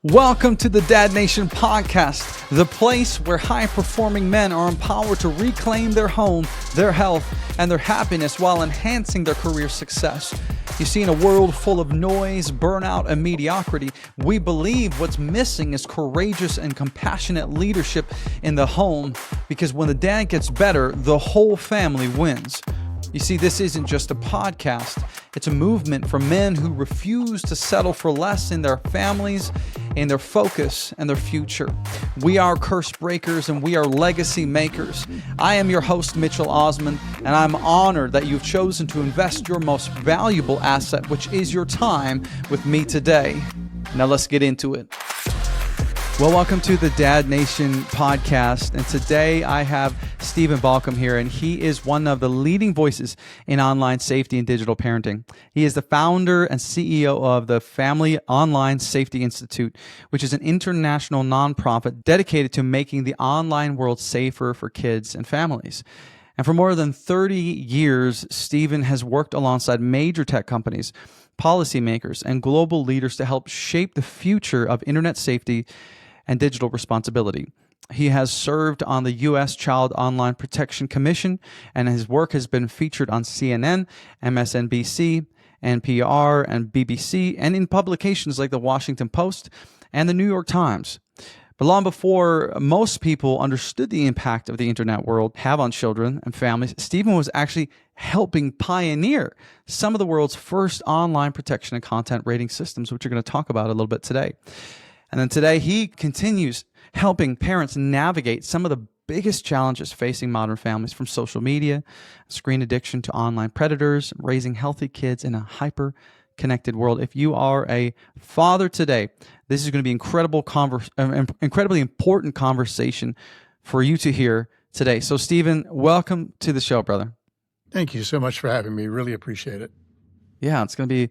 Welcome to the Dad Nation podcast, the place where high-performing men are empowered to reclaim their home, their health, and their happiness while enhancing their career success. You see, in a world full of noise, burnout, and mediocrity, we believe what's missing is courageous and compassionate leadership in the home, because when the dad gets better, the whole family wins. You see, this isn't just a podcast. It's a movement for men who refuse to settle for less in their families, in their focus, and their future. We are curse breakers and we are legacy makers. I am your host, Mitchell Osmond, and I'm honored that you've chosen to invest your most valuable asset, which is your time, with me today. Now let's get into it. Well, welcome to the Dad Nation podcast, and today I have Stephen Balkam here, and he is one of the leading voices in online safety and digital parenting. He is the founder and CEO of the Family Online Safety Institute, which is an international nonprofit dedicated to making the online world safer for kids and families. And for more than 30 years, Stephen has worked alongside major tech companies, policymakers, and global leaders to help shape the future of internet safety and digital responsibility. He has served on the U.S. Child Online Protection Commission, and his work has been featured on CNN, MSNBC, NPR, and BBC, and in publications like the Washington Post and the New York Times. But long before most people understood the impact of the internet world have on children and families, Stephen was actually helping pioneer some of the world's first online protection and content rating systems, which we're going to talk about a little bit today. And then today, he continues helping parents navigate some of the biggest challenges facing modern families, from social media, screen addiction, to online predators, raising healthy kids in a hyper-connected world. If you are a father today, this is going to be incredibly important conversation for you to hear today. So, Stephen, welcome to the show, brother. Thank you so much for having me. Really appreciate it. Yeah, it's going to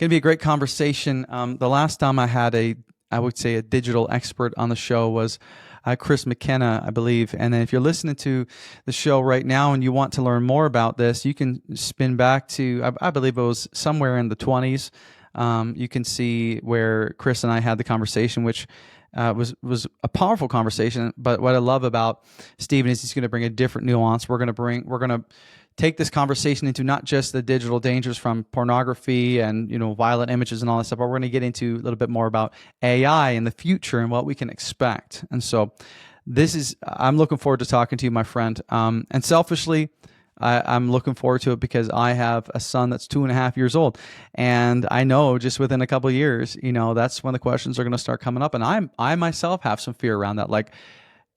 be a great conversation. The last time I had I would say a digital expert on the show was Chris McKenna, I believe. And then if you're listening to the show right now and you want to learn more about this, you can spin back to, I believe it was somewhere in the 20s. You can see where Chris and I had the conversation, which was a powerful conversation. But what I love about Stephen is he's going to bring a different nuance. We're going to take this conversation into not just the digital dangers from pornography and, violent images and all that stuff, but we're going to get into a little bit more about AI in the future and what we can expect. And so I'm looking forward to talking to you, my friend. And selfishly, I'm looking forward to it because I have a son that's 2.5 years old. And I know just within a couple of years, that's when the questions are going to start coming up. And I myself have some fear around that. Like,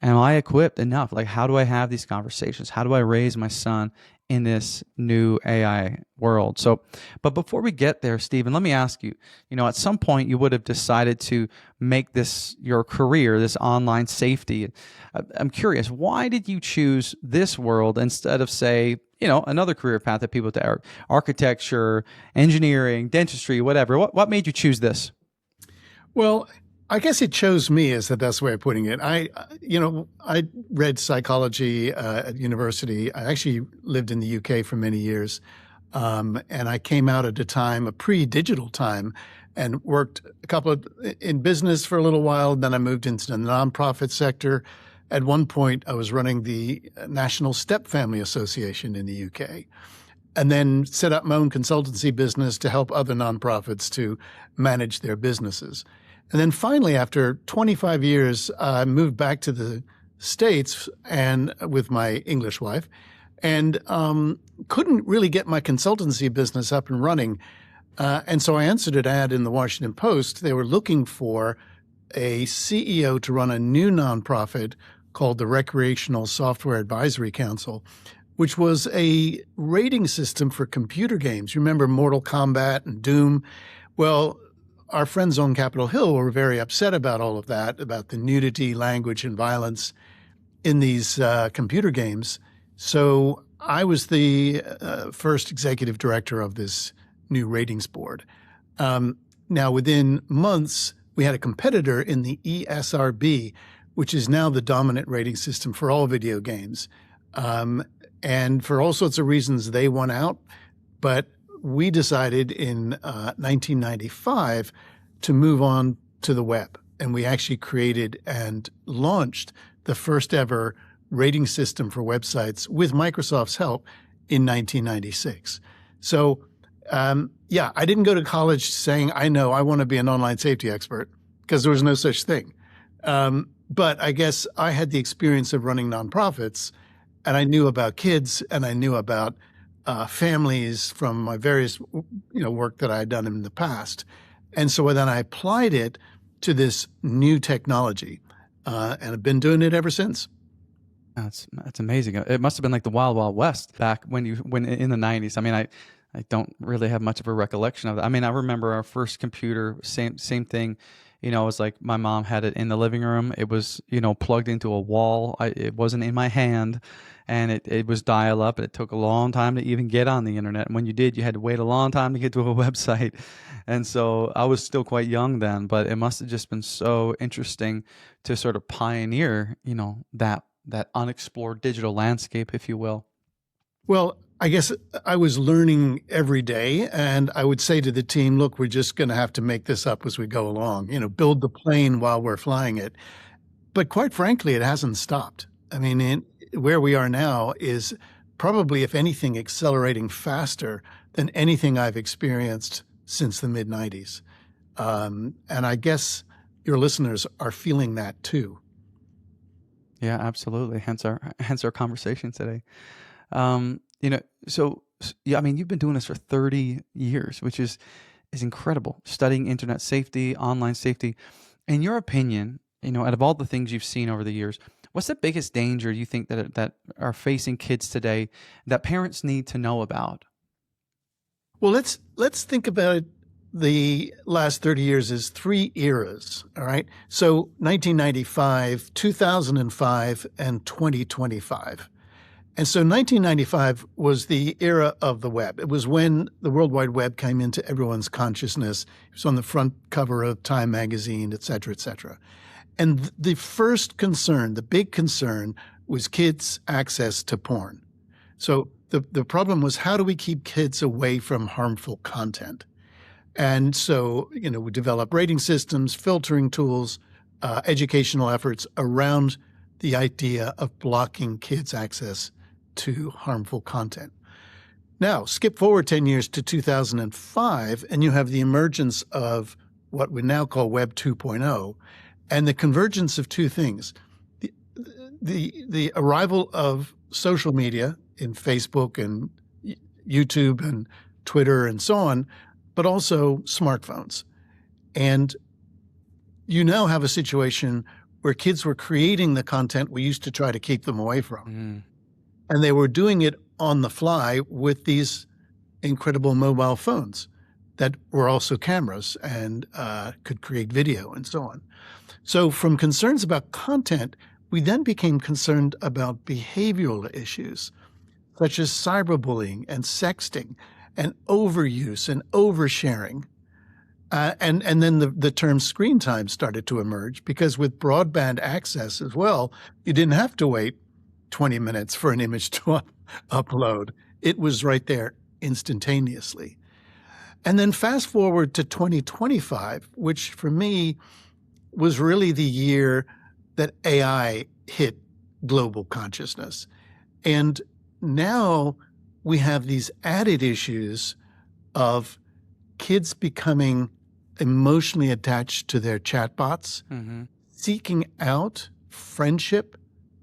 am I equipped enough? Like, how do I have these conversations? How do I raise my son in this new AI world? So, but before we get there, Stephen, let me ask you, at some point you would have decided to make this your career, this online safety. I'm curious, why did you choose this world instead of, say, another career path that people take, architecture, engineering, dentistry, whatever? What made you choose this? Well, I guess it chose me is the best way of putting it. I read psychology at university. I actually lived in the UK for many years. And I came out at a pre-digital time, and worked in business for a little while. Then I moved into the nonprofit sector. At one point, I was running the National Step Family Association in the UK, and then set up my own consultancy business to help other nonprofits to manage their businesses. And then finally, after 25 years, I moved back to the States and with my English wife, and couldn't really get my consultancy business up and running. And so I answered an ad in the Washington Post. They were looking for a CEO to run a new nonprofit called the Recreational Software Advisory Council, which was a rating system for computer games. You remember Mortal Kombat and Doom? Well, our friends on Capitol Hill were very upset about all of that, about the nudity, language, and violence in these computer games. So I was the first executive director of this new ratings board. Now, within months, we had a competitor in the ESRB, which is now the dominant rating system for all video games. And for all sorts of reasons, they won out. But we decided in 1995 to move on to the web. and we actually created and launched the first ever rating system for websites with Microsoft's help in 1996. So, I didn't go to college saying, I want to be an online safety expert, because there was no such thing. But I guess I had the experience of running nonprofits, and I knew about kids, and I knew about families from my various, work that I had done in the past. And so then I applied it to this new technology, and I've been doing it ever since. That's amazing. It must have been like the Wild Wild West back when in the 90s. I mean, I don't really have much of a recollection of that. I mean, I remember our first computer, same thing. It was like my mom had it in the living room. It was, plugged into a wall. It wasn't in my hand, and it was dial up. It took a long time to even get on the internet. And when you did, you had to wait a long time to get to a website. And so I was still quite young then, but it must have just been so interesting to sort of pioneer, that unexplored digital landscape, if you will. Well, I guess I was learning every day, and I would say to the team, look, we're just going to have to make this up as we go along, build the plane while we're flying it. But quite frankly, it hasn't stopped. I mean, where we are now is probably, if anything, accelerating faster than anything I've experienced since the mid-90s. And I guess your listeners are feeling that too. Yeah, absolutely. Hence our conversation today. So yeah, I mean, you've been doing this for 30 years, which is incredible. Studying internet safety, online safety. In your opinion, out of all the things you've seen over the years, what's the biggest danger you think that are facing kids today that parents need to know about? Well, let's think about it. The last 30 years is 3 eras, all right? So 1995, 2005, and 2025. And so 1995 was the era of the web. It was when the World Wide Web came into everyone's consciousness. It was on the front cover of Time magazine, et cetera, et cetera. And the first concern, the big concern, was kids' access to porn. So the problem was, how do we keep kids away from harmful content? And so, we develop rating systems, filtering tools, educational efforts around the idea of blocking kids' access to harmful content. Now, skip forward 10 years to 2005, and you have the emergence of what we now call Web 2.0, and the convergence of two things. The arrival of social media in Facebook and YouTube and Twitter and so on, but also smartphones. And you now have a situation where kids were creating the content we used to try to keep them away from. And they were doing it on the fly with these incredible mobile phones that were also cameras and could create video and so on. So from concerns about content, we then became concerned about behavioral issues, such as cyberbullying and sexting and overuse and oversharing. And then the term screen time started to emerge, because with broadband access as well, you didn't have to wait 20 minutes for an image to upload. It was right there instantaneously. And then fast forward to 2025, which for me was really the year that AI hit global consciousness. And now we have these added issues of kids becoming emotionally attached to their chatbots, seeking out friendship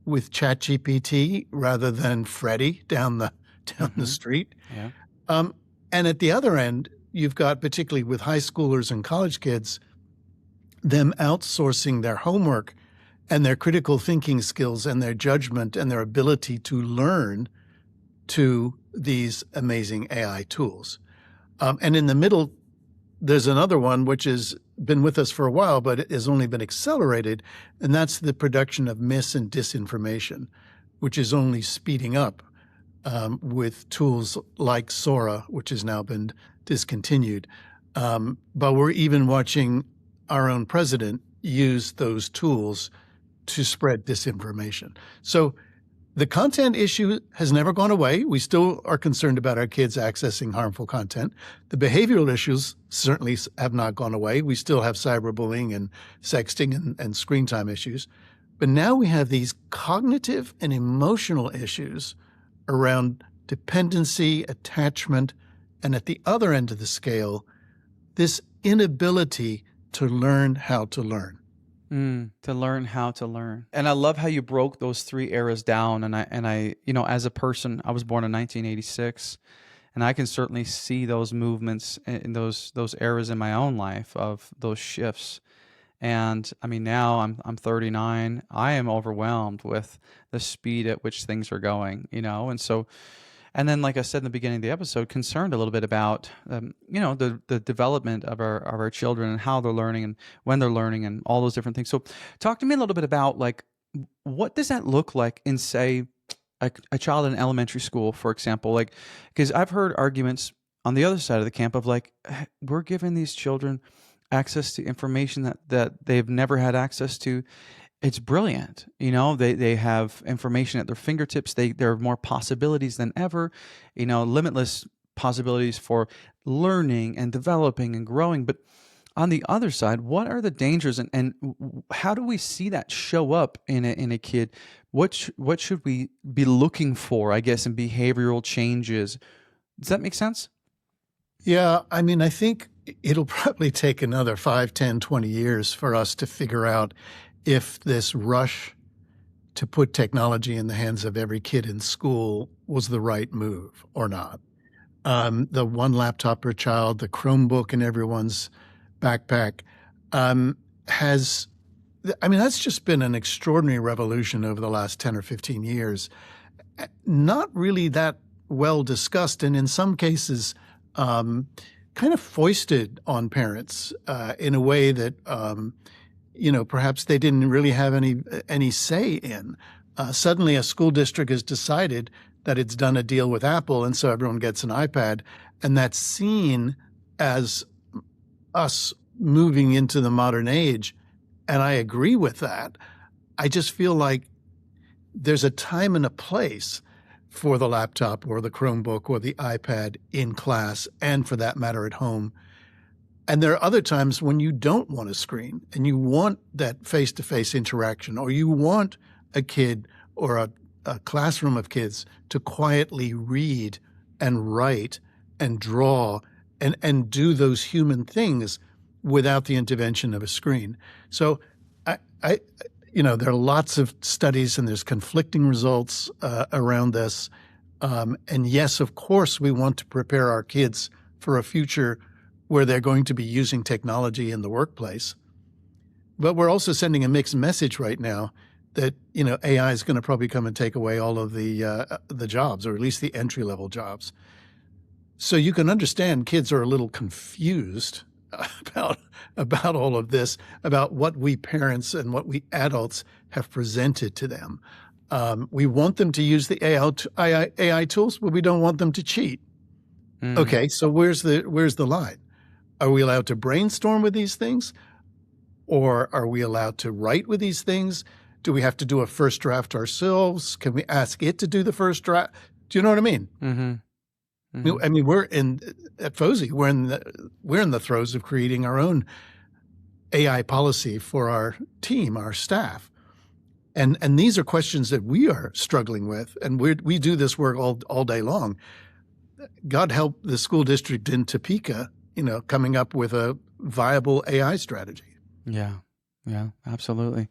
with ChatGPT rather than Freddie down the street. Yeah. And at the other end, you've got, particularly with high schoolers and college kids, them outsourcing their homework and their critical thinking skills and their judgment and their ability to learn to these amazing AI tools. And in the middle, there's another one which has been with us for a while, but it has only been accelerated, and that's the production of mis and disinformation, which is only speeding up with tools like Sora, which has now been discontinued. But we're even watching our own president use those tools to spread disinformation. So The content issue has never gone away. We still are concerned about our kids accessing harmful content. The behavioral issues certainly have not gone away. We still have cyberbullying and sexting and screen time issues. But now we have these cognitive and emotional issues around dependency, attachment, and at the other end of the scale, this inability to learn how to learn. To learn how to learn. And I love how you broke those three eras down. And I, as a person, I was born in 1986, and I can certainly see those movements in those eras in my own life of those shifts. And I mean, now I'm 39. I am overwhelmed with the speed at which things are going, and so. And then, like I said in the beginning of the episode, concerned a little bit about, the development of our children and how they're learning and when they're learning and all those different things. So talk to me a little bit about, like, what does that look like in, say, a child in elementary school, for example? Like, because I've heard arguments on the other side of the camp of, like, we're giving these children access to information that they've never had access to. It's brilliant. They have information at their fingertips. There are more possibilities than ever, limitless possibilities for learning and developing and growing. But on the other side, what are the dangers and how do we see that show up in a kid? What should we be looking for, I guess, in behavioral changes? Does that make sense? Yeah, I mean, I think it'll probably take another 5, 10, 20 years for us to figure out if this rush to put technology in the hands of every kid in school was the right move or not. The one laptop per child, the Chromebook in everyone's backpack that's just been an extraordinary revolution over the last 10 or 15 years. Not really that well discussed, and in some cases, kind of foisted on parents in a way that perhaps they didn't really have any say in. Suddenly, a school district has decided that it's done a deal with Apple, and so everyone gets an iPad, and that's seen as us moving into the modern age. And I agree with that. I just feel like there's a time and a place for the laptop or the Chromebook or the iPad in class, and for that matter at home. And there are other times when you don't want a screen and you want that face-to-face interaction, or you want a kid or a classroom of kids to quietly read and write and draw and do those human things without the intervention of a screen. So there are lots of studies and there's conflicting results around this. And yes, of course, we want to prepare our kids for a future where they're going to be using technology in the workplace. But we're also sending a mixed message right now that, AI is going to probably come and take away all of the jobs, or at least the entry-level jobs. So you can understand kids are a little confused about all of this, about what we parents and what we adults have presented to them. We want them to use the AI tools, but we don't want them to cheat. Okay, so where's the line? Are we allowed to brainstorm with these things? Or are we allowed to write with these things? Do we have to do a first draft ourselves? Can we ask it to do the first draft? Do you know what I mean? Mm-hmm. Mm-hmm. I mean, at FOSI, we're in the throes of creating our own AI policy for our team, our staff. And these are questions that we are struggling with, and we do this work all day long. God help the school district in Topeka, coming up with a viable AI strategy. Yeah, absolutely.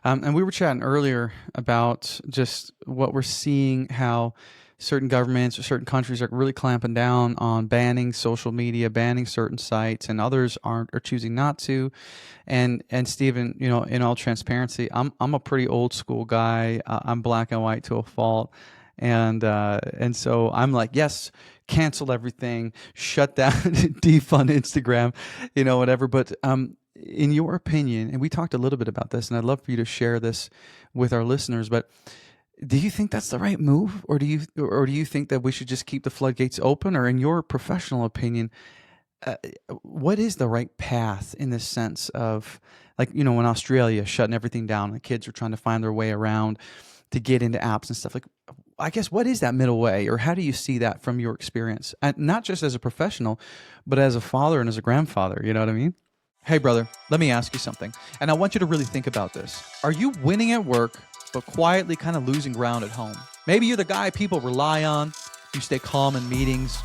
And we were chatting earlier about just what we're seeing, how certain governments or certain countries are really clamping down on banning social media, banning certain sites, and others are choosing not to. And Stephen, in all transparency, I'm a pretty old school guy. I'm black and white to a fault. And so I'm like, yes, cancel everything, shut down, defund Instagram, whatever. But in your opinion, and we talked a little bit about this, and I'd love for you to share this with our listeners, but do you think that's the right move, or do you think that we should just keep the floodgates open? Or in your professional opinion, what is the right path in this sense of, like, in Australia, shutting everything down, the kids are trying to find their way around to get into apps and stuff. Like, I guess, what is that middle way, or how do you see that from your experience? And not just as a professional, but as a father and as a grandfather, you know what I mean? Hey, brother, let me ask you something. And I want you to really think about this. Are you winning at work, but quietly kind of losing ground at home? Maybe you're the guy people rely on. You stay calm in meetings.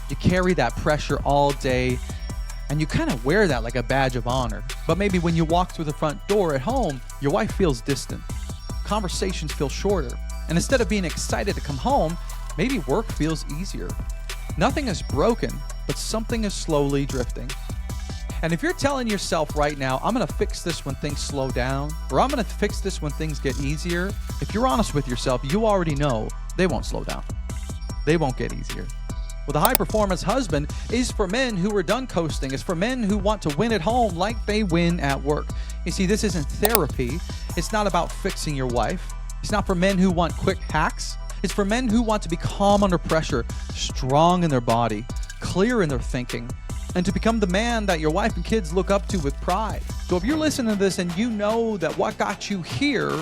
You carry that pressure all day, and you kind of wear that like a badge of honor. But maybe when you walk through the front door at home, your wife feels distant. Conversations feel shorter. And instead of being excited to come home, maybe work feels easier. Nothing is broken, but something is slowly drifting. And if you're telling yourself right now, I'm going to fix this when things slow down, or I'm going to fix this when things get easier, if you're honest with yourself, you already know they won't slow down. They won't get easier. Well, the high-performance husband is for men who are done coasting. It's for men who want to win at home like they win at work. You see, this isn't therapy. It's not about fixing your wife. It's not for men who want quick hacks. It's for men who want to be calm under pressure, strong in their body, clear in their thinking, and to become the man that your wife and kids look up to with pride. So if you're listening to this and you know that what got you here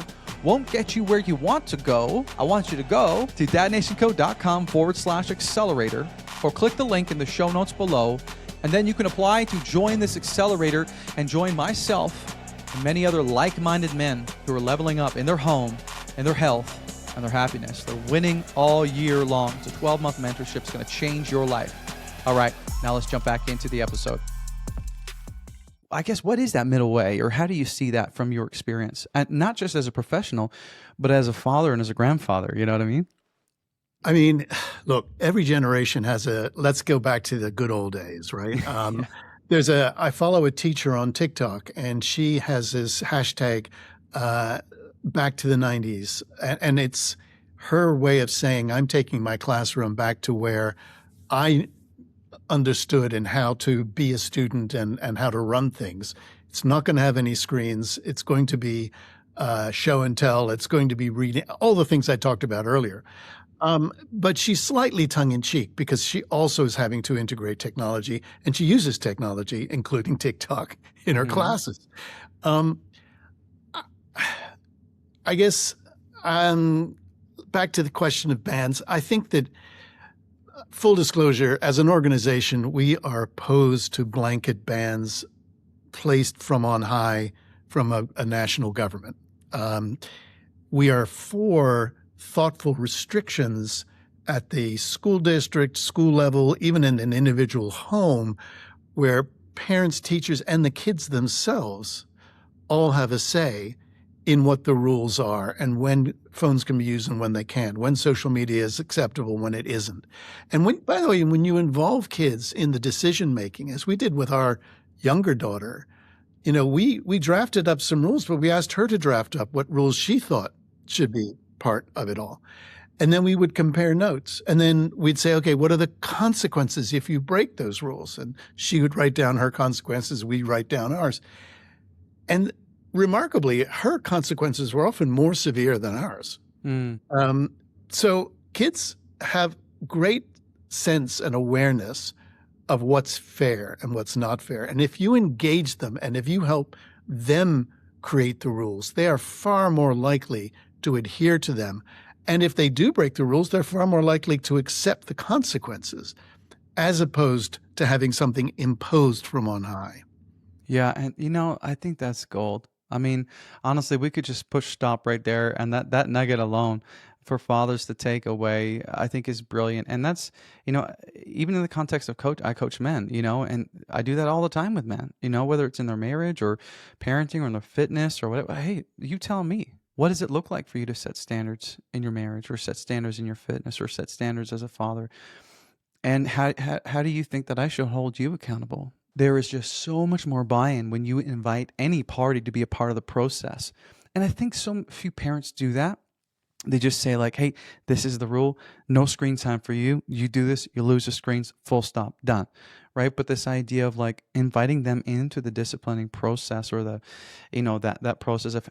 won't get you where you want to go, I want you to go to dadnationco.com/accelerator, or click the link in the show notes below, and then you can apply to join this accelerator and join myself and many other like-minded men who are leveling up in their home, in their health, and their happiness. They're winning all year long. It's a 12-month mentorship. It's going to change your life. All right, now let's jump back into the episode. I guess, what is that middle way, or how do you see that from your experience? And not just as a professional, but as a father and as a grandfather, you know what I mean? I mean, look, every generation has let's go back to the good old days, right? I follow a teacher on TikTok, and she has this hashtag, back to the 90s. And it's her way of saying, I'm taking my classroom back to where I understood and how to be a student and how to run things. It's not going to have any screens. It's going to be show and tell. It's going to be reading, all the things I talked about earlier. But she's slightly tongue-in-cheek because she also is having to integrate technology, and she uses technology, including TikTok, in her classes. I guess back to the question of bans, I think that, full disclosure, as an organization, we are opposed to blanket bans placed from on high from a national government. We are for thoughtful restrictions at the school district, school level, even in an individual home, where parents, teachers, and the kids themselves all have a say in what the rules are and when phones can be used and when they can't, when social media is acceptable, when it isn't. And by the way, when you involve kids in the decision-making, as we did with our younger daughter, we drafted up some rules, but we asked her to draft up what rules she thought should be part of it all. And then we would compare notes. And then we'd say, okay, what are the consequences if you break those rules? And she would write down her consequences, we write down ours. And remarkably, her consequences were often more severe than ours. So kids have great sense and awareness of what's fair and what's not fair. And if you engage them and if you help them create the rules, they are far more likely to adhere to them. And if they do break the rules, they're far more likely to accept the consequences, as opposed to having something imposed from on high. Yeah, and I think that's gold. I mean, honestly, we could just push stop right there, and that nugget alone for fathers to take away, I think, is brilliant. And that's, even in the context of I coach men, and I do that all the time with men, whether it's in their marriage or parenting or in their fitness or whatever. Hey, you tell me, what does it look like for you to set standards in your marriage, or set standards in your fitness, or set standards as a father? And how do you think that I should hold you accountable? There is just so much more buy-in when you invite any party to be a part of the process. And I think so few parents do that. They just say like, hey, this is the rule. No screen time for you. You do this, you lose the screens, full stop, done. Right? But this idea of like inviting them into the disciplining process, or the, that process of,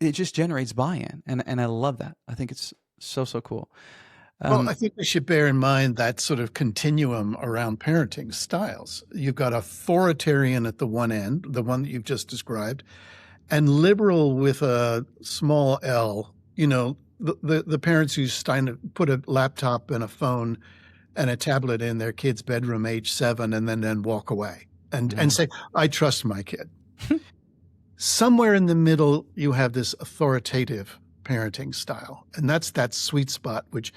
it just generates buy-in. And I love that. I think it's so cool. Well, I think we should bear in mind that sort of continuum around parenting styles. You've got authoritarian at the one end, the one that you've just described, and liberal with a small L, the parents who's trying to put a laptop and a phone and a tablet in their kid's bedroom, age 7, and then walk away and say, I trust my kid. Somewhere in the middle, you have this authoritative parenting style. And that's that sweet spot, which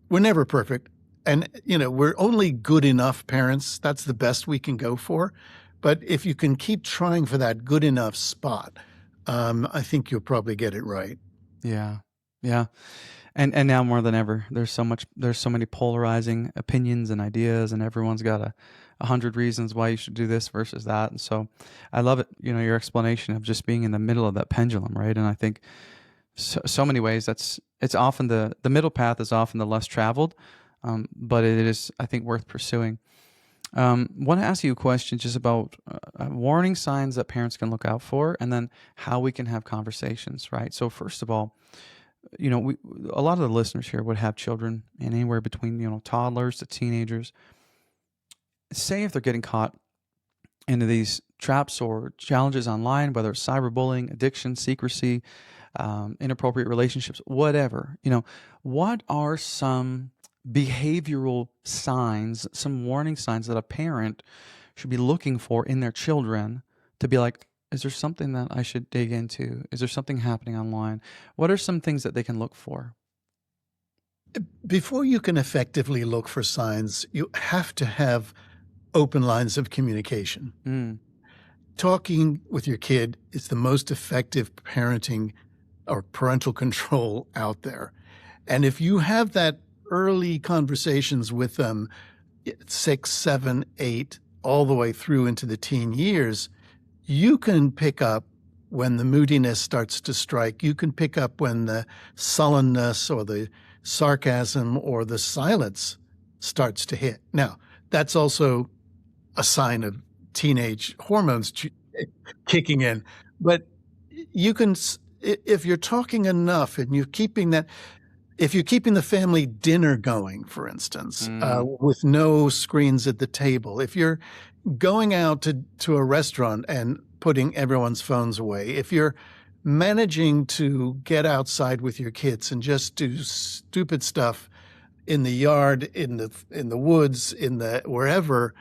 we're never perfect. And, we're only good enough parents. That's the best we can go for. But if you can keep trying for that good enough spot, I think you'll probably get it right. Yeah. Yeah. And now more than ever, there's so many polarizing opinions and ideas, and everyone's got 100 reasons why you should do this versus that. And so I love it, your explanation of just being in the middle of that pendulum, right? And I think so many ways it's often the middle path is often the less traveled, but it is, I think, worth pursuing. Want to ask you a question just about warning signs that parents can look out for, and then how we can have conversations, right? So first of all, a lot of the listeners here would have children, and anywhere between, toddlers to teenagers. Say if they're getting caught into these traps or challenges online, whether it's cyberbullying, addiction, secrecy, inappropriate relationships, whatever, what are some behavioral signs, some warning signs that a parent should be looking for in their children to be like, is there something that I should dig into? Is there something happening online? What are some things that they can look for? Before you can effectively look for signs, you have to have open lines of communication. Talking with your kid is the most effective parenting or parental control out there. And if you have that early conversations with them, 6, 7, 8, all the way through into the teen years, you can pick up when the moodiness starts to strike. You can pick up when the sullenness or the sarcasm or the silence starts to hit. Now, that's also a sign of teenage hormones kicking in. But you can, if you're talking enough and you're keeping that, if you're keeping the family dinner going, for instance, with no screens at the table, if you're going out to a restaurant and putting everyone's phones away, if you're managing to get outside with your kids and just do stupid stuff in the yard, in the woods, wherever,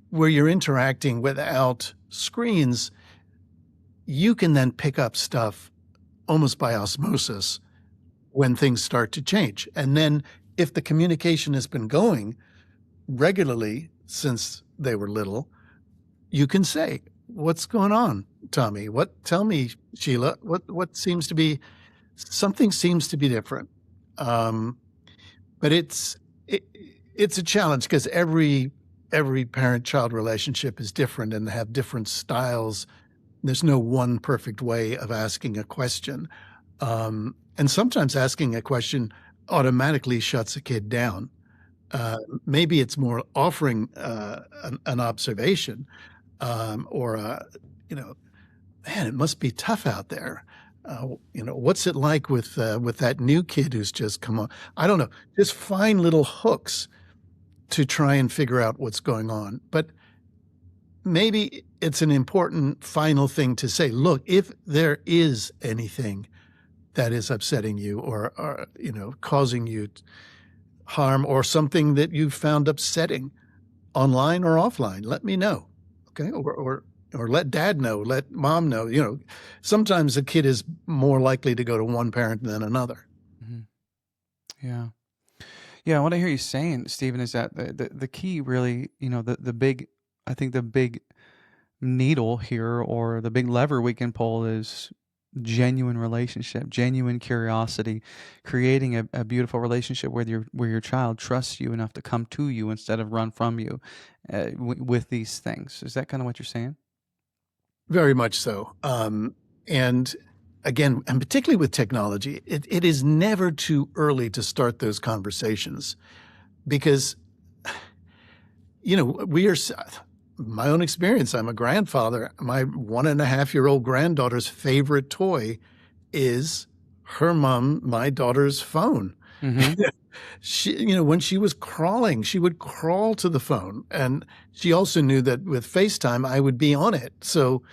where you're interacting without screens, you can then pick up stuff almost by osmosis when things start to change. And then if the communication has been going regularly since they were little, you can say, what's going on, Tommy? Tell me, Sheila, what seems to be, something seems to be different. But it's a challenge because every parent-child relationship is different and have different styles. There's no one perfect way of asking a question. And sometimes asking a question automatically shuts a kid down. Maybe it's more offering an observation or, man, it must be tough out there. What's it like with that new kid who's just come on? I don't know. Just find little hooks to try and figure out what's going on. But maybe it's an important final thing to say. Look, if there is anything that is upsetting you or causing you harm or something that you found upsetting online or offline, let me know. Okay. Or let dad know, let mom know. Sometimes a kid is more likely to go to one parent than another. Mm-hmm. Yeah. Yeah. What I hear you saying, Stephen, is that the key really, the big needle here, or the big lever we can pull, is genuine relationship, genuine curiosity, creating a beautiful relationship where your child trusts you enough to come to you instead of run from you with these things. Is that kind of what you're saying? Very much so. And again, and particularly with technology, it is never too early to start those conversations because, we are, my own experience, I'm a grandfather. My 1.5-year-old granddaughter's favorite toy is her mom, my daughter's phone. Mm-hmm. She, when she was crawling, she would crawl to the phone. And she also knew that with FaceTime, I would be on it. So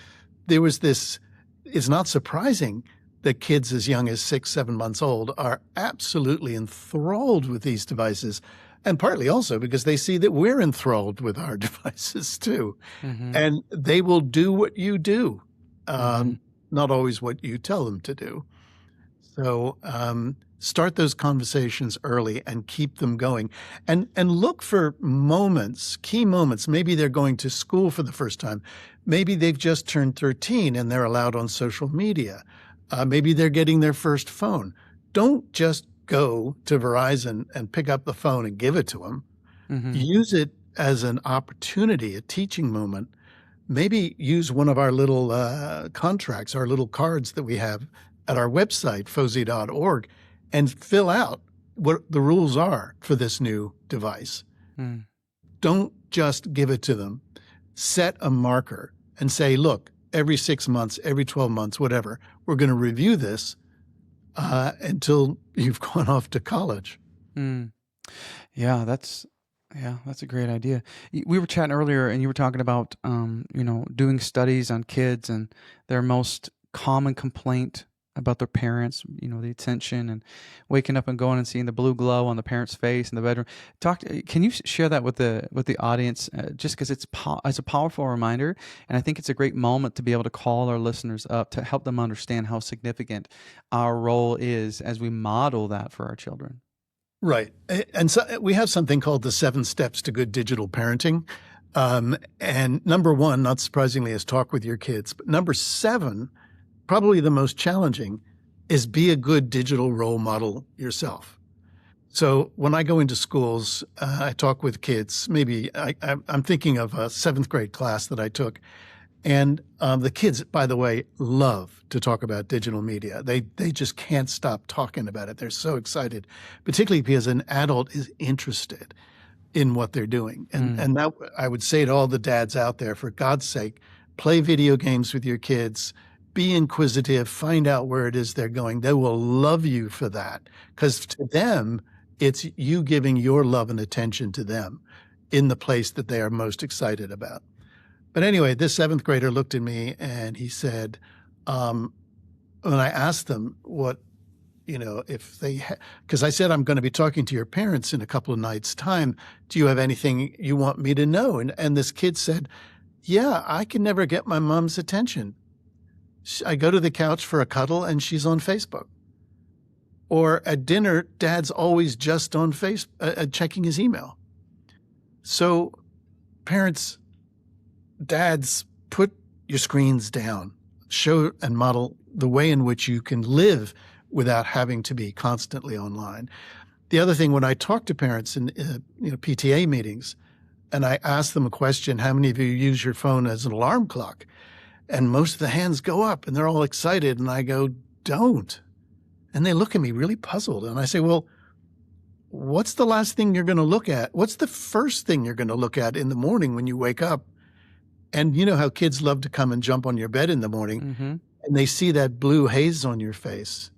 there was this, it's not surprising that kids as young as 6, 7 months old are absolutely enthralled with these devices, and partly also because they see that we're enthralled with our devices too. Mm-hmm. And they will do what you do, Mm-hmm. not always what you tell them to do. So start those conversations early and keep them going, and look for moments, key moments. Maybe they're going to school for the first time. Maybe they've just turned 13 and they're allowed on social media. Maybe they're getting their first phone. Don't just go to Verizon and pick up the phone and give it to them. Mm-hmm. Use it as an opportunity, a teaching moment. Maybe use one of our little contracts, our little cards that we have at our website, fozy.org, and fill out what the rules are for this new device. Mm. Don't just give it to them. Set a marker and say, look, every 6 months, every 12 months, whatever, we're going to review this until you've gone off to college. Mm. Yeah, that's a great idea. We were chatting earlier, and you were talking about doing studies on kids and their most common complaint about their parents. The attention and waking up and going and seeing the blue glow on the parent's face in the bedroom. Can you share that with the audience? Just because it's a powerful reminder, and I think it's a great moment to be able to call our listeners up to help them understand how significant our role is as we model that for our children. Right. And so we have something called the 7 steps to good digital parenting. And number 1, not surprisingly, is talk with your kids. But number 7, probably the most challenging, is be a good digital role model yourself. So when I go into schools, I talk with kids. Maybe I'm thinking of a 7th grade class that I took. And the kids, by the way, love to talk about digital media. They just can't stop talking about it. They're so excited, particularly because an adult is interested in what they're doing. And that, I would say to all the dads out there, for God's sake, play video games with your kids, be inquisitive, find out where it is they're going. They will love you for that, because to them, it's you giving your love and attention to them in the place that they are most excited about. But anyway, this 7th grader looked at me and he said, when I asked them what, if they, because I said, I'm going to be talking to your parents in a couple of nights' time. Do you have anything you want me to know? And this kid said, yeah, I can never get my mom's attention. I go to the couch for a cuddle and she's on Facebook. Or at dinner, dad's always just on Facebook, checking his email. So parents, dads, put your screens down. Show and model the way in which you can live without having to be constantly online. The other thing, when I talk to parents in PTA meetings, and I ask them a question, how many of you use your phone as an alarm clock? And most of the hands go up, and they're all excited, and I go, don't. And they look at me really puzzled, and I say, well, what's the last thing you're going to look at? What's the first thing you're going to look at in the morning when you wake up? And you know how kids love to come and jump on your bed in the morning, Mm-hmm. and they see that blue haze on your face.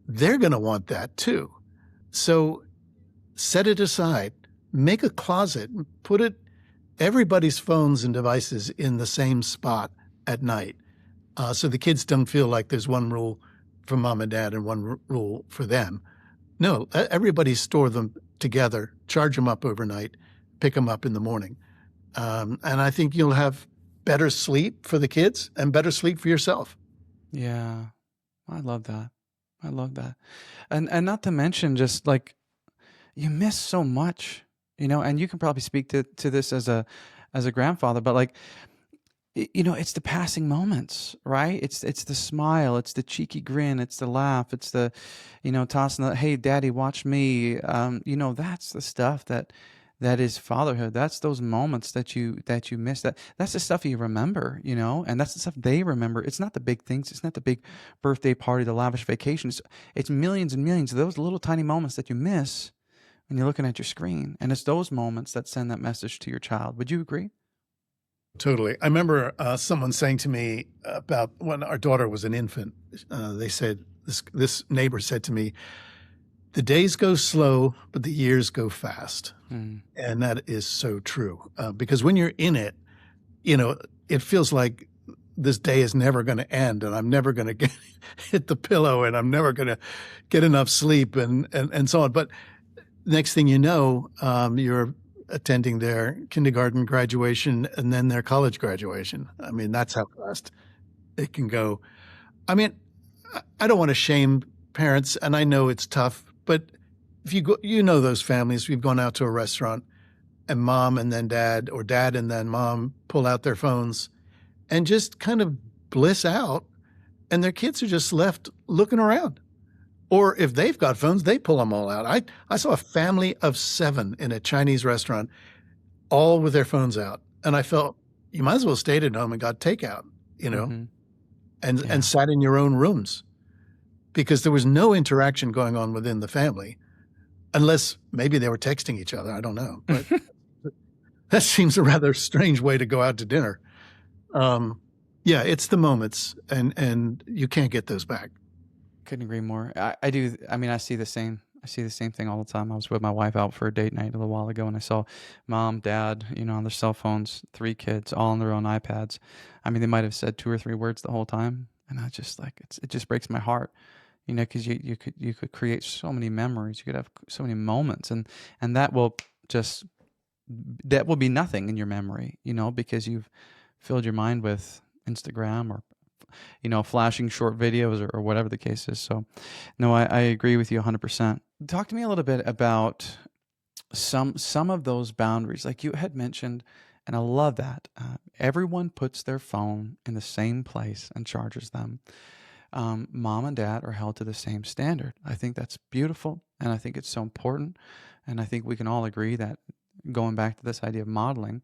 They're going to want that too. So set it aside, make a closet, put everybody's phones and devices in the same spot at night. So the kids don't feel like there's one rule for mom and dad and one rule for them. No, everybody store them together, charge them up overnight, pick them up in the morning. And I think you'll have better sleep for the kids and better sleep for yourself. Yeah, I love that. And not to mention, just like, you miss so much, and you can probably speak to this as a grandfather, but like, it's the passing moments, right? It's the smile, it's the cheeky grin, it's the laugh, it's the, tossing the, hey, daddy, watch me. That's the stuff that is fatherhood. That's those moments that you miss. That's the stuff you remember, and that's the stuff they remember. It's not the big things. It's not the big birthday party, the lavish vacations. It's millions and millions of those little tiny moments that you miss when you're looking at your screen. And it's those moments that send that message to your child. Would you agree? Totally. I remember someone saying to me about when our daughter was an infant, they said, this neighbor said to me, the days go slow, but the years go fast. Mm. And that is so true. Because when you're in it, it feels like this day is never going to end, and I'm never going to hit the pillow, and I'm never going to get enough sleep, and so on. But next thing you know, you're attending their kindergarten graduation and then their college graduation. I mean, that's how fast it can go. I mean, I don't want to shame parents, and I know it's tough, but if you go, those families, we've gone out to a restaurant and mom and then dad, or dad and then mom pull out their phones and just kind of bliss out, and their kids are just left looking around. Or if they've got phones, they pull them all out. I saw a family of 7 in a Chinese restaurant, all with their phones out. And I felt, you might as well stayed at home and got takeout, and sat in your own rooms, because there was no interaction going on within the family, unless maybe they were texting each other. I don't know. But that seems a rather strange way to go out to dinner. Yeah, it's the moments, and you can't get those back. Couldn't agree more. I do. I mean, I see the same thing all the time. I was with my wife out for a date night a little while ago, and I saw mom, dad, on their cell phones, 3 kids, all on their own iPads. I mean, they might have said 2 or 3 words the whole time, and I just it just breaks my heart, because you could create so many memories. You could have so many moments, and that will be nothing in your memory, because you've filled your mind with Instagram or flashing short videos or whatever the case is. So no, I agree with you 100%. Talk to me a little bit about some of those boundaries, like you had mentioned, and I love that. Everyone puts their phone in the same place and charges them. Mom and dad are held to the same standard. I think that's beautiful, and I think it's so important. And I think we can all agree that, going back to this idea of modeling,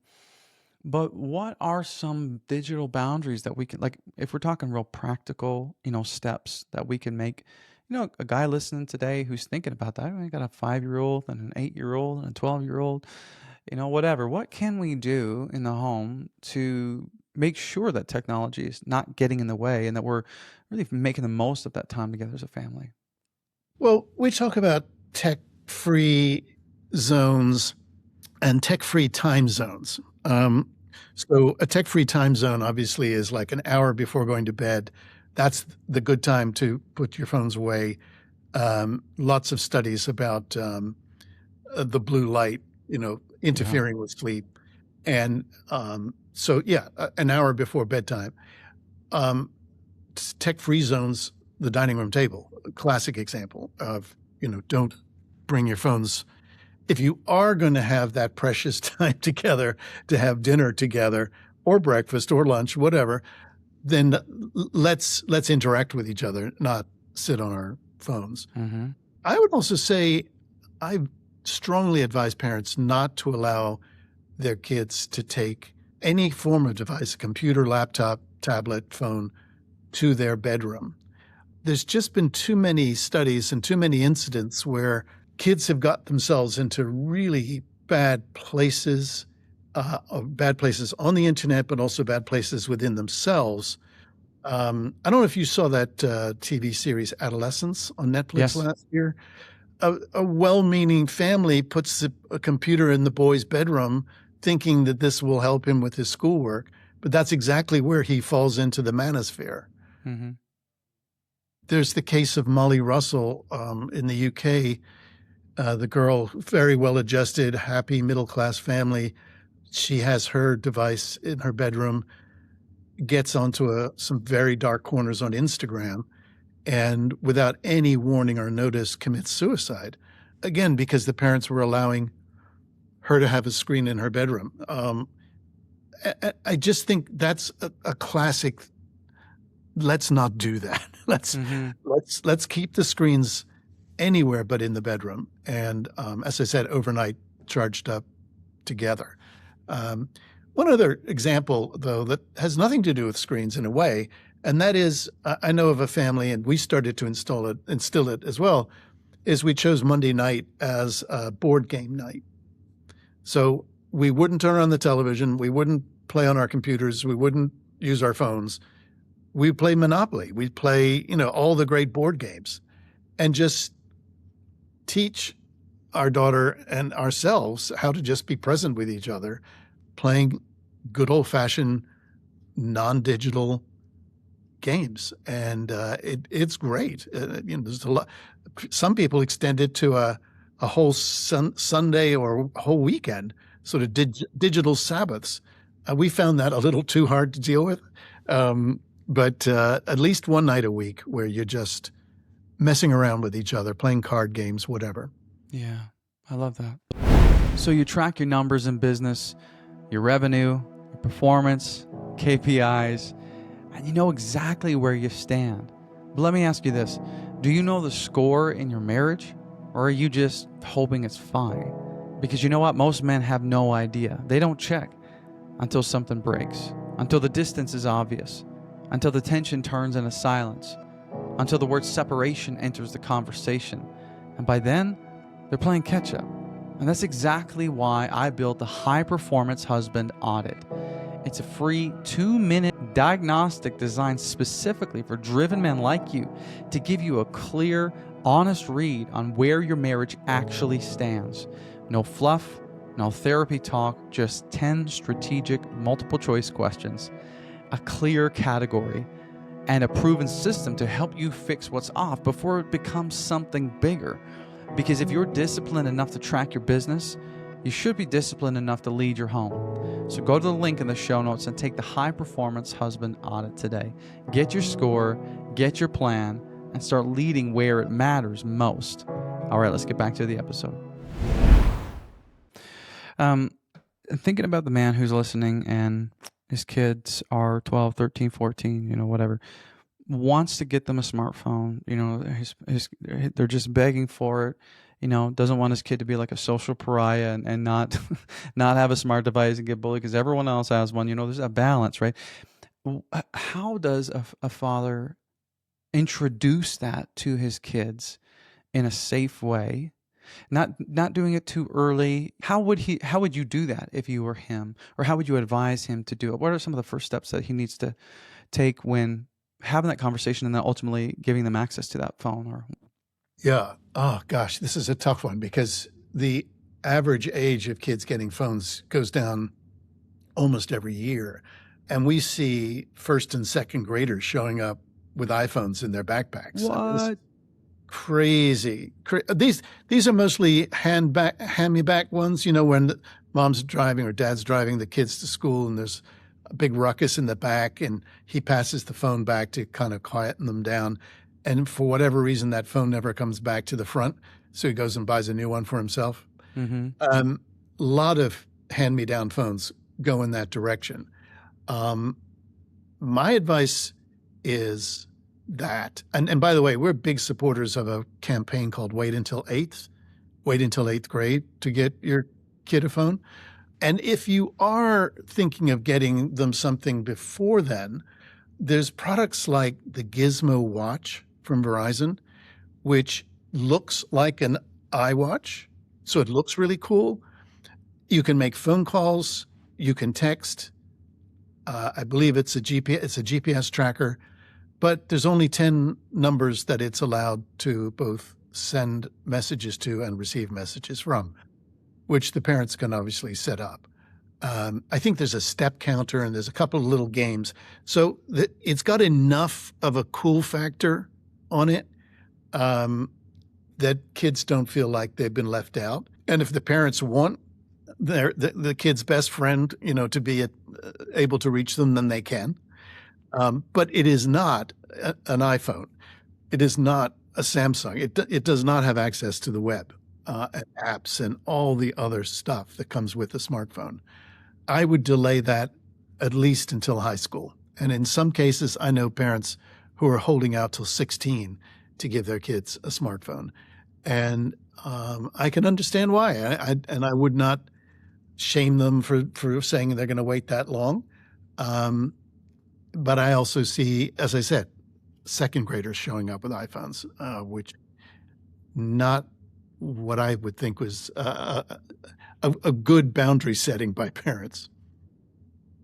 but what are some digital boundaries that we can, like, if we're talking real practical, steps that we can make, a guy listening today who's thinking about that, I got a 5-year-old and an 8-year-old and a 12-year-old, whatever. What can we do in the home to make sure that technology is not getting in the way and that we're really making the most of that time together as a family? Well, we talk about tech-free zones and tech-free time zones. So a tech-free time zone obviously is like an hour before going to bed. That's the good time to put your phones away. Lots of studies about the blue light, interfering with sleep. And so, yeah, an hour before bedtime. Tech-free zones, the dining room table, a classic example of, don't bring your phones. If you are going to have that precious time together to have dinner together or breakfast or lunch, whatever, then let's interact with each other, not sit on our phones. Mm-hmm. I would also say I strongly advise parents not to allow their kids to take any form of device, a computer, laptop, tablet, phone, to their bedroom. There's just been too many studies and too many incidents where kids have got themselves into really bad places on the internet, but also bad places within themselves. I don't know if you saw that TV series Adolescence on Netflix last year. A well-meaning family puts a computer in the boy's bedroom thinking that this will help him with his schoolwork, but that's exactly where he falls into the manosphere. Mm-hmm. There's the case of Molly Russell in the UK. The girl, very well-adjusted, happy middle-class family. She has her device in her bedroom, gets onto some very dark corners on Instagram, and without any warning or notice commits suicide. Again, because the parents were allowing her to have a screen in her bedroom. I just think that's a classic. Let's not do that. Let's keep the screens anywhere but in the bedroom. And as I said, overnight charged up together. One other example, though, that has nothing to do with screens in a way, and that is, I know of a family, and we started to instill it as well, is we chose Monday night as a board game night. So we wouldn't turn on the television, we wouldn't play on our computers, we wouldn't use our phones. We'd play Monopoly, we'd play, all the great board games, and just teach our daughter and ourselves how to just be present with each other, playing good old-fashioned non-digital games, and it's great. There's a lot. Some people extend it to a whole Sunday or a whole weekend, sort of digital Sabbaths. We found that a little too hard to deal with, but at least one night a week where you're just messing around with each other, playing card games, whatever. Yeah, I love that. So you track your numbers in business, your revenue, your performance, KPIs, and you know exactly where you stand. But let me ask you this. Do you know the score in your marriage, or are you just hoping it's fine? Because you know what? Most men have no idea. They don't check until something breaks, until the distance is obvious, until the tension turns into silence, until the word separation enters the conversation. And by then, they're playing catch up. And that's exactly why I built the High Performance Husband Audit. It's a free 2-minute diagnostic designed specifically for driven men like you to give you a clear, honest read on where your marriage actually stands. No fluff, no therapy talk, just 10 strategic multiple choice questions, a clear category, and a proven system to help you fix what's off before it becomes something bigger. Because if you're disciplined enough to track your business, you should be disciplined enough to lead your home. So go to the link in the show notes and take the High Performance Husband Audit today. Get your score, get your plan, and start leading where it matters most. All right, let's get back to the episode. Thinking about the man who's listening and his kids are 12, 13, 14, whatever, wants to get them a smartphone, they're just begging for it, doesn't want his kid to be like a social pariah and not not have a smart device and get bullied because everyone else has one. There's a balance, right? How does a father introduce that to his kids in a safe way? Not doing it too early. How would you do that if you were him? Or how would you advise him to do it? What are some of the first steps that he needs to take when having that conversation and then ultimately giving them access to that phone? Yeah. Oh, gosh, this is a tough one because the average age of kids getting phones goes down almost every year. And we see first and second graders showing up with iPhones in their backpacks. What? Crazy. These are mostly hand-me-back ones, when mom's driving or dad's driving the kids to school and there's a big ruckus in the back and he passes the phone back to kind of quieten them down. And for whatever reason, that phone never comes back to the front. So he goes and buys a new one for himself. Mm-hmm. A lot of hand-me-down phones go in that direction. My advice is that, and by the way, we're big supporters of a campaign called Wait Until Eighth Grade to get your kid a phone. And if you are thinking of getting them something before then, there's products like the Gizmo Watch from Verizon, which looks like an iWatch. So it looks really cool. You can make phone calls. You can text. I believe it's a GPS tracker. But there's only 10 numbers that it's allowed to both send messages to and receive messages from, which the parents can obviously set up. I think there's a step counter and there's a couple of little games. So it's got enough of a cool factor on it that kids don't feel like they've been left out. And if the parents want the kid's best friend, to be able to reach them, then they can. But it is not an iPhone. It is not a Samsung. It does not have access to the web, and apps and all the other stuff that comes with a smartphone. I would delay that at least until high school. And in some cases, I know parents who are holding out till 16 to give their kids a smartphone. And I can understand why. I would not shame them for saying they're going to wait that long. But I also see, as I said, second graders showing up with iPhones, which not what I would think was a good boundary setting by parents.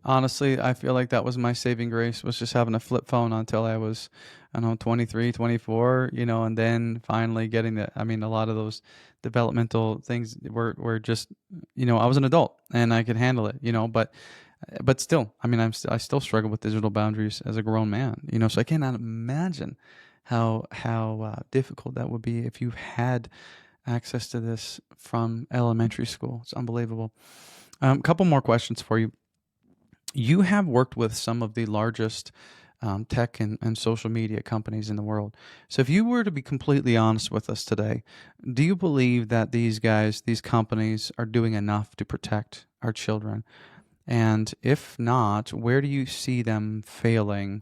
Honestly, I feel like that was my saving grace, was just having a flip phone until I was, 23, 24, and then finally getting that. I mean, a lot of those developmental things were just, I was an adult and I could handle it, but But still, I mean, I still struggle with digital boundaries as a grown man, so I cannot imagine how difficult that would be if you had access to this from elementary school. It's unbelievable. Couple more questions for you. You have worked with some of the largest tech and social media companies in the world. So if you were to be completely honest with us today, do you believe that these companies are doing enough to protect our children? And if not, where do you see them failing,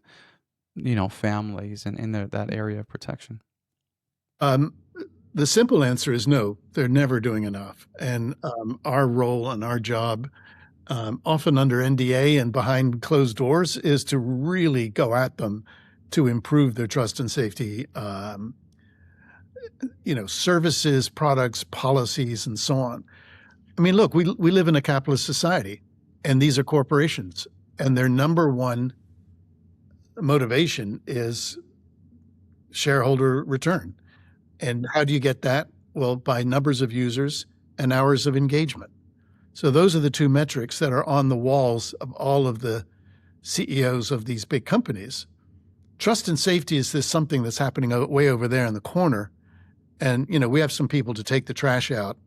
families in that area of protection? The simple answer is no, they're never doing enough. And our role and our job, often under NDA and behind closed doors, is to really go at them to improve their trust and safety, services, products, policies, and so on. I mean, look, we live in a capitalist society, and these are corporations, and their number one motivation is shareholder return. And how do you get that? Well, by numbers of users and hours of engagement. So those are the two metrics that are on the walls of all of the CEOs of these big companies. Trust and safety is this something that's happening way over there in the corner. And, we have some people to take the trash out,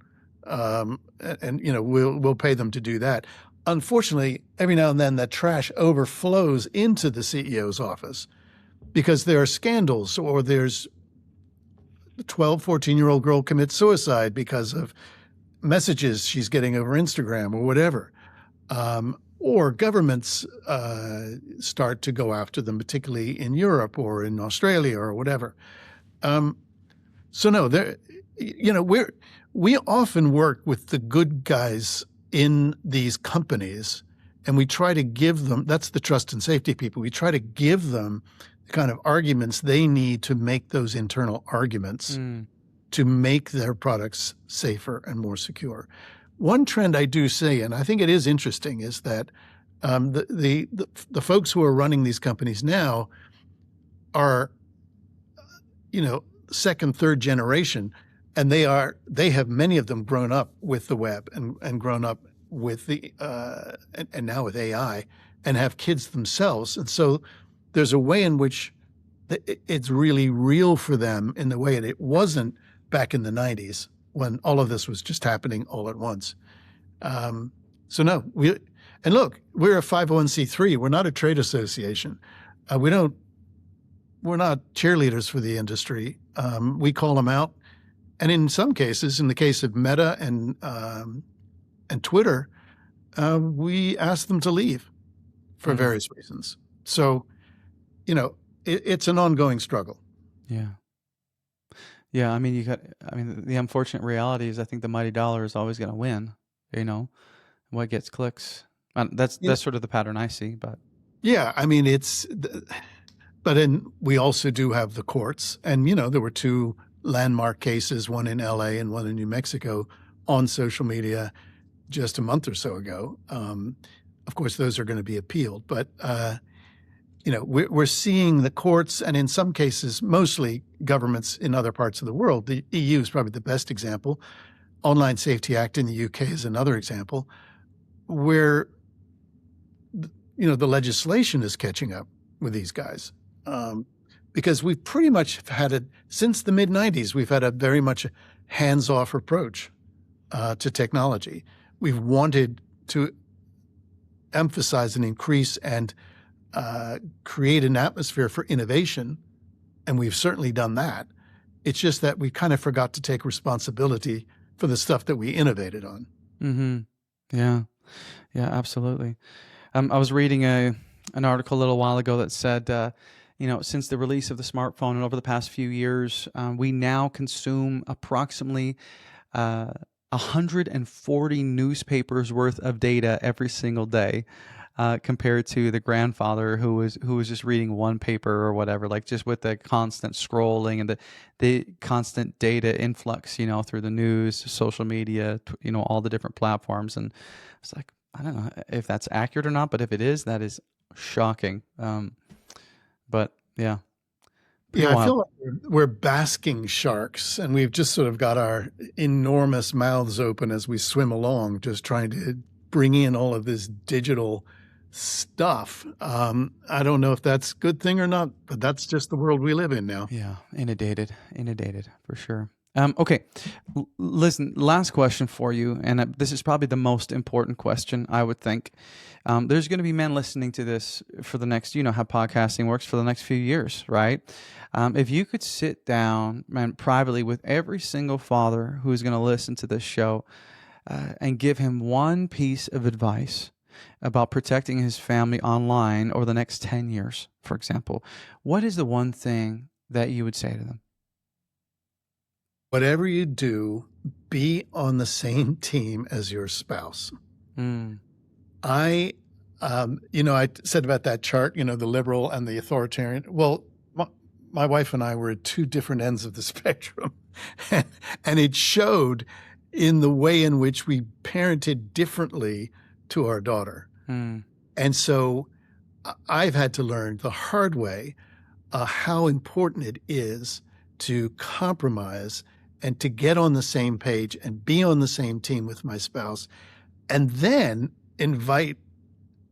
and we'll pay them to do that. Unfortunately, every now and then that trash overflows into the CEO's office because there are scandals, or there's a 12, 14-year-old girl commits suicide because of messages she's getting over Instagram or whatever. Or governments start to go after them, particularly in Europe or in Australia or whatever. So no, we often work with the good guys in these companies, and we try to give them, that's the trust and safety people, we try to give them the kind of arguments they need to make those internal arguments to make their products safer and more secure. One trend I do see, and I think it is interesting, is that the folks who are running these companies now are, second, third generation, and they have, many of them, grown up with the web and grown up with the and now with AI, and have kids themselves. And so there's a way in which it's really real for them in the way that it wasn't back in the 90s when all of this was just happening all at once. So no, we're a 501c3. We're not a trade association. We're not cheerleaders for the industry. We call them out. And in some cases, in the case of Meta and Twitter, we ask them to leave for various reasons. So, it's an ongoing struggle. Yeah. Yeah. I mean, the unfortunate reality is I think the mighty dollar is always going to win, what gets clicks. That's sort of the pattern I see, but. Yeah. I mean, but then we also do have the courts, and, there were two landmark cases, one in LA and one in New Mexico, on social media just a month or so ago. Of course, those are going to be appealed, but, we're seeing the courts, and in some cases, mostly governments in other parts of the world. The EU is probably the best example. Online Safety Act in the UK is another example, where, the legislation is catching up with these guys. Because we've pretty much had since the mid-90s, we've had a very much hands-off approach to technology. We've wanted to emphasize and increase and create an atmosphere for innovation, and we've certainly done that. It's just that we kind of forgot to take responsibility for the stuff that we innovated on. Mm-hmm. Yeah. Yeah, absolutely. I was reading an article a little while ago that said, since the release of the smartphone and over the past few years, we now consume approximately 140 newspapers worth of data every single day, compared to the grandfather who was just reading one paper or whatever, like just with the constant scrolling and the constant data influx, through the news, social media, all the different platforms. And it's like, I don't know if that's accurate or not, but if it is, that is shocking. But yeah. Yeah, I feel like we're basking sharks, and we've just sort of got our enormous mouths open as we swim along, just trying to bring in all of this digital stuff. I don't know if that's a good thing or not, but that's just the world we live in now. Yeah, inundated for sure. Okay, listen, last question for you, and this is probably the most important question, I would think. There's going to be men listening to this for the next, you know how podcasting works, for the next few years, right? If you could sit down, man, privately with every single father who is going to listen to this show and give him one piece of advice about protecting his family online over the next 10 years, for example, what is the one thing that you would say to them? Whatever you do, be on the same team as your spouse. I said about that chart, the liberal and the authoritarian. Well, my wife and I were at two different ends of the spectrum, and it showed in the way in which we parented differently to our daughter. And so I've had to learn the hard way how important it is to compromise and to get on the same page and be on the same team with my spouse, and then invite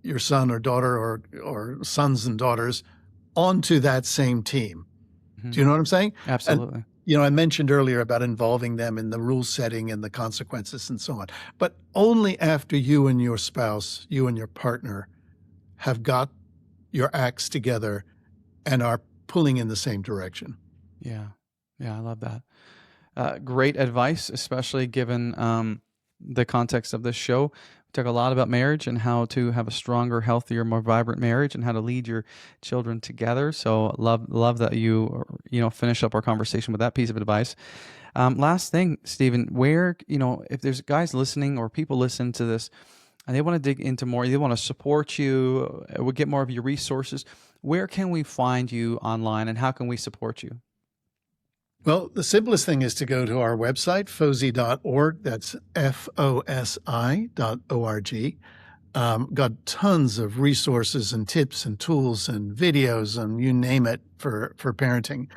your son or daughter or sons and daughters onto that same team. Do you know what I'm saying? Absolutely. And, I mentioned earlier about involving them in the rule setting and the consequences and so on, but only after you and your spouse, you and your partner have got your acts together and are pulling in the same direction. Yeah, I love that. Great advice, especially given the context of this show. We talk a lot about marriage and how to have a stronger, healthier, more vibrant marriage and how to lead your children together. So love that you finish up our conversation with that piece of advice. Last thing, Stephen, where, if there's guys listening or people listen to this and they want to dig into more, they want to support you, get more of your resources, where can we find you online and how can we support you? Well, the simplest thing is to go to our website, fosi.org. That's fosi.org. Got tons of resources and tips and tools and videos and you name it for parenting.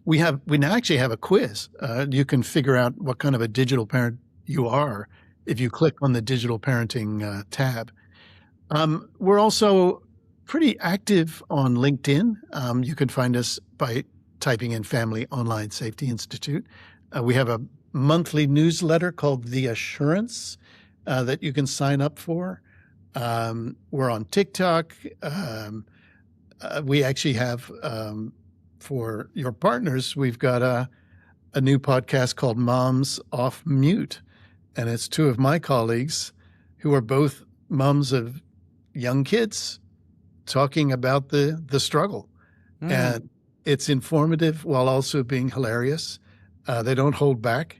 We now actually have a quiz. You can figure out what kind of a digital parent you are if you click on the digital parenting tab. We're also pretty active on LinkedIn. You can find us by typing in Family Online Safety Institute. We have a monthly newsletter called The Assurance that you can sign up for. We're on TikTok. We actually have, for your partners, we've got a new podcast called Moms Off Mute. And it's two of my colleagues who are both moms of young kids talking about the struggle. And it's informative while also being hilarious. They don't hold back.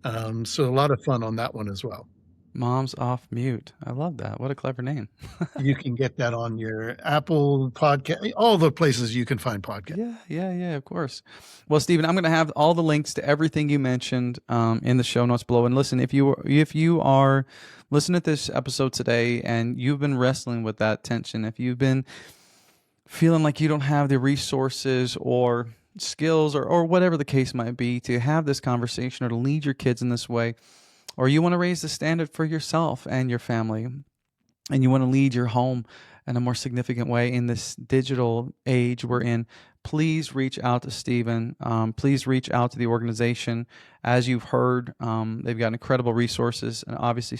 So a lot of fun on that one as well. Moms Off Mute. I love that. What a clever name. You can get that on your Apple podcast, all the places you can find podcasts. Yeah, of course. Well, Stephen, I'm going to have all the links to everything you mentioned in the show notes below. And listen, if you are listening to this episode today and you've been wrestling with that tension, if you've been feeling like you don't have the resources or skills or whatever the case might be to have this conversation or to lead your kids in this way, or you want to raise the standard for yourself and your family, and you want to lead your home in a more significant way in this digital age we're in, please reach out to Stephen. Please reach out to the organization. As you've heard, they've got incredible resources, and obviously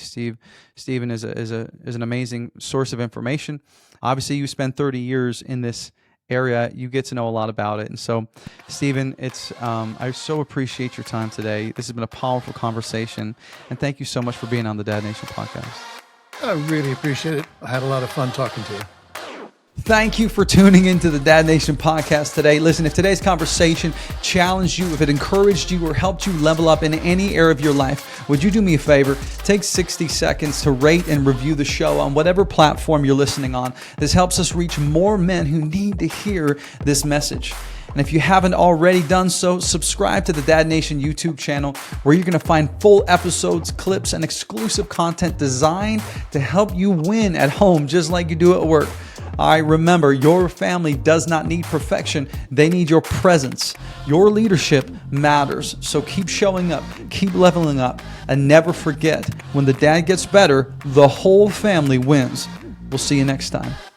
Stephen is an amazing source of information. Obviously, you spend 30 years in this area, you get to know a lot about it. And so, Stephen, I so appreciate your time today. This has been a powerful conversation, and thank you so much for being on the Dad Nation podcast. I really appreciate it. I had a lot of fun talking to you. Thank you for tuning into the Dad Nation podcast today. Listen, if today's conversation challenged you, if it encouraged you or helped you level up in any area of your life, would you do me a favor? Take 60 seconds to rate and review the show on whatever platform you're listening on. This helps us reach more men who need to hear this message. And if you haven't already done so, subscribe to the Dad Nation YouTube channel, where you're going to find full episodes, clips, and exclusive content designed to help you win at home just like you do at work. Remember, your family does not need perfection. They need your presence. Your leadership matters. So keep showing up, keep leveling up, and never forget, when the dad gets better, the whole family wins. We'll see you next time.